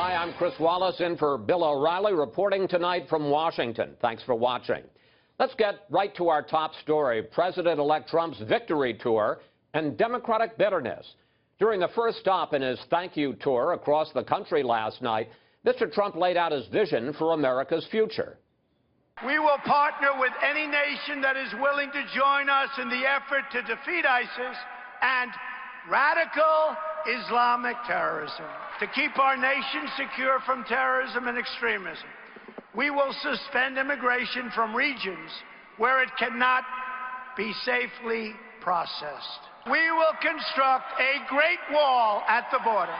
Hi, I'm Chris Wallace in for Bill O'Reilly, reporting tonight from Washington. Thanks for watching. Let's get right to our top story, President-elect Trump's victory tour and Democratic bitterness. During the first stop in his thank you tour across the country last night, Mr. Trump laid out his vision for America's future. We will partner with any nation that is willing to join us in the effort to defeat ISIS and radical Islamic terrorism, to keep our nation secure from terrorism and extremism. We will suspend immigration from regions where it cannot be safely processed. We will construct a great wall at the border.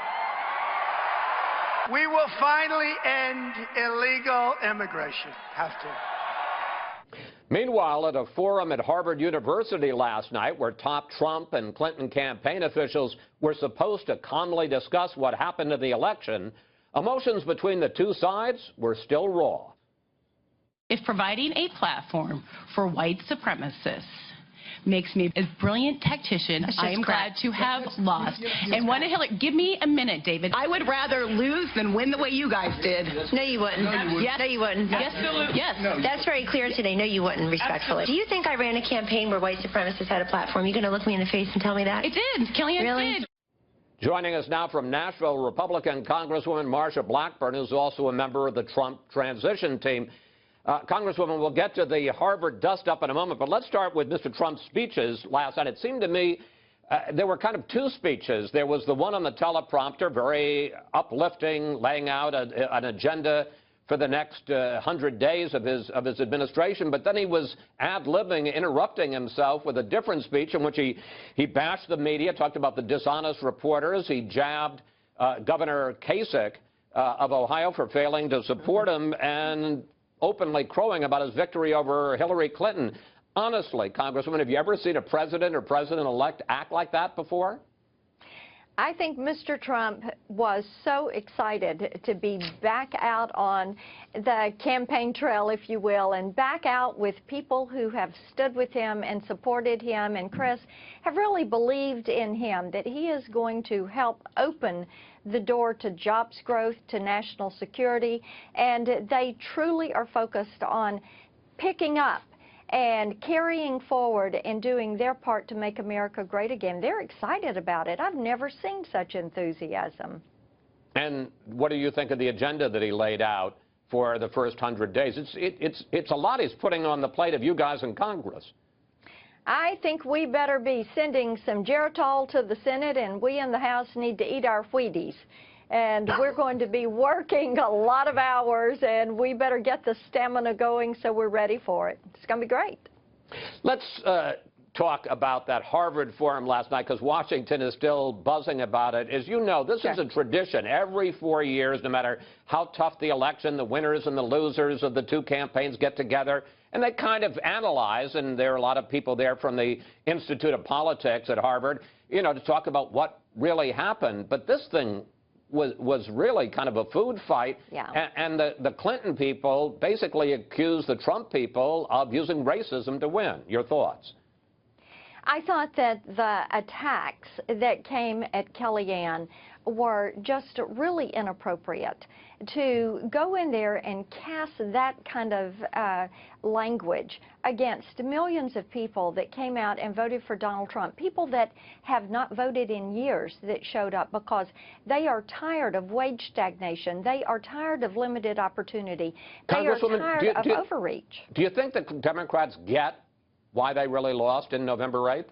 We will finally end illegal immigration. Have to. Meanwhile, at a forum at Harvard University last night where top Trump and Clinton campaign officials were supposed to calmly discuss what happened in the election, emotions between the two sides were still raw. If providing a platform for white supremacists makes me a brilliant tactician, I am glad to have lost. And one of Hillary, give me a minute, David. I would rather lose than win the way you guys did. No, you wouldn't. Yes. No, you wouldn't. Yes, yes. That's very clear today. No, you wouldn't, respectfully. Do you think I ran a campaign where white supremacists had a platform? You going to look me in the face and tell me that? It did. Kellyanne Really? did. Joining us now from Nashville, Republican Congresswoman Marsha Blackburn, who's also a member of the Trump transition team. Congresswoman, we'll get to the Harvard dust-up in a moment, but let's start with Mr. Trump's speeches last night. It seemed to me there were kind of two speeches. There was the one on the teleprompter, very uplifting, laying out an agenda for the next 100 days of his administration, but then he was ad-libbing, interrupting himself with a different speech in which he bashed the media, talked about the dishonest reporters. He jabbed Governor Kasich of Ohio for failing to support him, and openly crowing about his victory over Hillary Clinton. Honestly, Congresswoman, have you ever seen a president or president-elect act like that before? I think Mr. Trump was so excited to be back out on the campaign trail, if you will, and back out with people who have stood with him and supported him, and Chris, have really believed in him, that he is going to help open the door to jobs growth, to national security, and they truly are focused on picking up and carrying forward and doing their part to make America great again. They're excited about it. I've never seen such enthusiasm. And what do you think of the agenda that he laid out for the first 100 days? It's a lot he's putting on the plate of you guys in Congress. I think we better be sending some Geritol to the Senate, and we in the House need to eat our Wheaties. And we're going to be working a lot of hours, and we better get the stamina going so we're ready for it. It's going to be great. Let's talk about that Harvard forum last night, because Washington is still buzzing about it. As you know, this is a tradition. Every 4 years, no matter how tough the election, the winners and the losers of the two campaigns get together, and they kind of analyze, and there are a lot of people there from the Institute of Politics at Harvard, you know, to talk about what really happened. But this thing was really kind of a food fight. Yeah. And the Clinton people basically accused the Trump people of using racism to win. Your thoughts? I thought that the attacks that came at Kellyanne were just really inappropriate. To go in there and cast that kind of language against millions of people that came out and voted for Donald Trump, people that have not voted in years that showed up because they are tired of wage stagnation. They are tired of limited opportunity. They are tired of overreach. Do you think the Democrats get why they really lost in November 8th?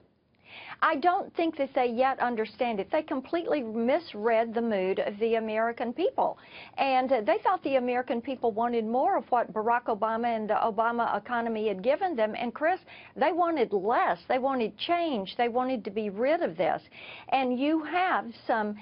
I don't think that they yet understand it. They completely misread the mood of the American people. And they thought the American people wanted more of what Barack Obama and the Obama economy had given them. And, Chris, they wanted less. They wanted change. They wanted to be rid of this. And you have some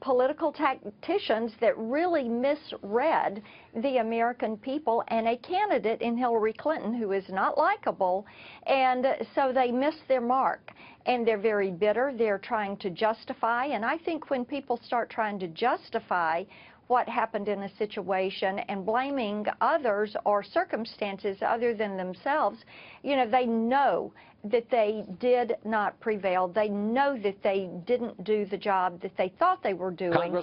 political tacticians that really misread the American people and a candidate in Hillary Clinton who is not likable, and so they missed their mark. And they're very bitter. They're trying to justify, and I think when people start trying to justify what happened in a situation and blaming others or circumstances other than themselves, you know, they know that they did not prevail. They know that they didn't do the job that they thought they were doing.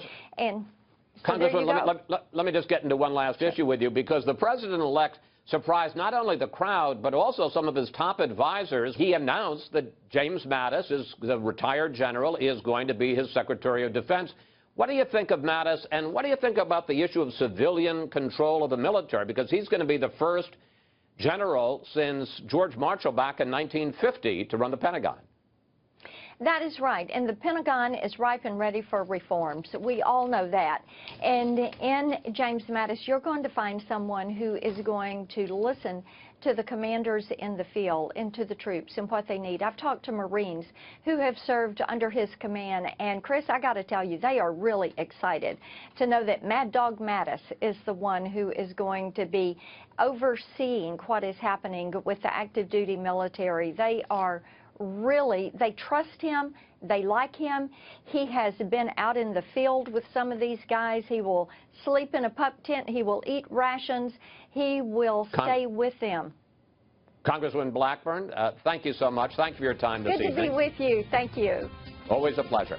Congresswoman, let me just get into one last issue with you, because the president-elect surprised not only the crowd, but also some of his top advisors. He announced that James Mattis, the retired general, is going to be his Secretary of Defense. What do you think of Mattis, and what do you think about the issue of civilian control of the military? Because he's going to be the first general since George Marshall back in 1950 to run the Pentagon. That is right, and the Pentagon is ripe and ready for reforms. We all know that. And in James Mattis, you're going to find someone who is going to listen to the commanders in the field and to the troops and what they need. I've talked to Marines who have served under his command, and Chris, I got to tell you, they are really excited to know that Mad Dog Mattis is the one who is going to be overseeing what is happening with the active duty military. They are really, they trust him, they like him. He has been out in the field with some of these guys. He will sleep in a pup tent, he will eat rations, he will stay with them. Congresswoman Blackburn, thank you so much. Thank you for your time this evening. Good to be with you. Thank you. Always a pleasure.